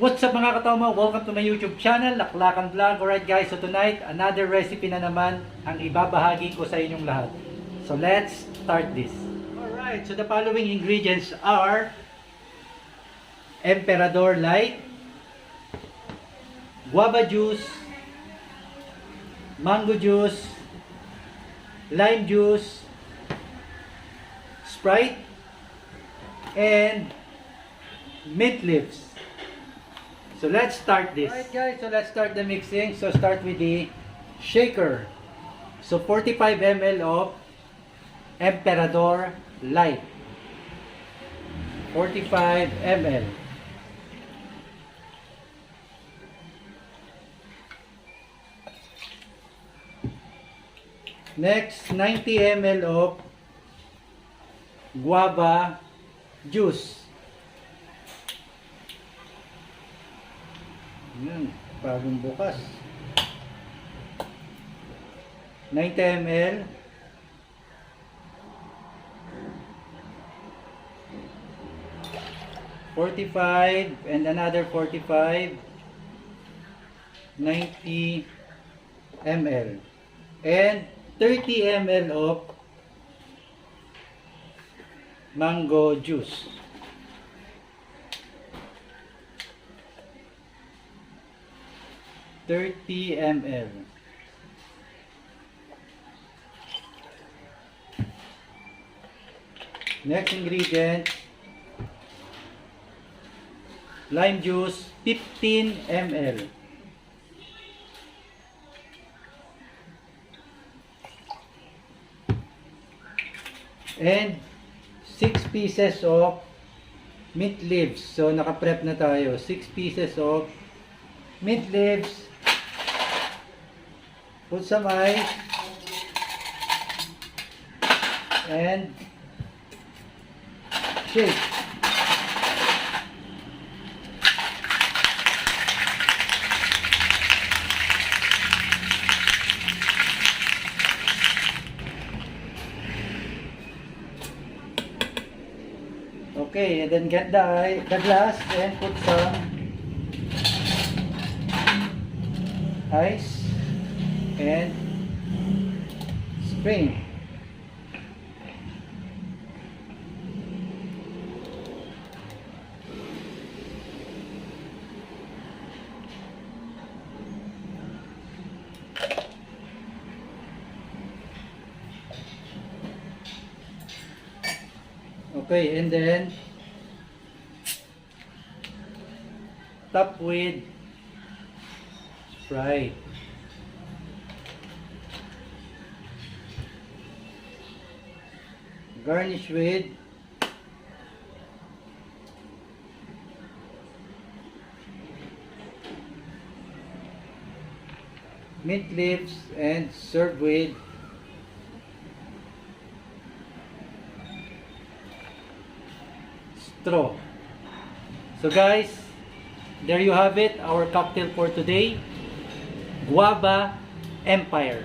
What's up mga katoma? Welcome to my YouTube channel, Laklakan Vlog. Alright guys, so tonight, another recipe na naman ang ibabahagi ko sa inyong lahat. So let's start this. Alright, so the following ingredients are Emperador Light, guava juice, mango juice, lime juice, Sprite, and mint leaves. So let's start this. Alright guys, so let's start the mixing. So start with the shaker. So 45 ml of Emperador Light. 45 ml. Next, 90 ml of guava juice. Yan, bagong bukas. 90 ml. $45 and another 45. 90 ml. And 30 ml of mango juice. $30 ml. Next ingredient, lime juice, 15 ml. And 6 pieces of mint leaves. So naka-prep na tayo. 6 pieces of mint leaves. Put some ice and shake. Okay, and then get the glass and put some ice and strain. Okay, and then top with Sprite. Garnish with mint leaves and serve with straw. So guys, there you have it, our cocktail for today, Guava Empire.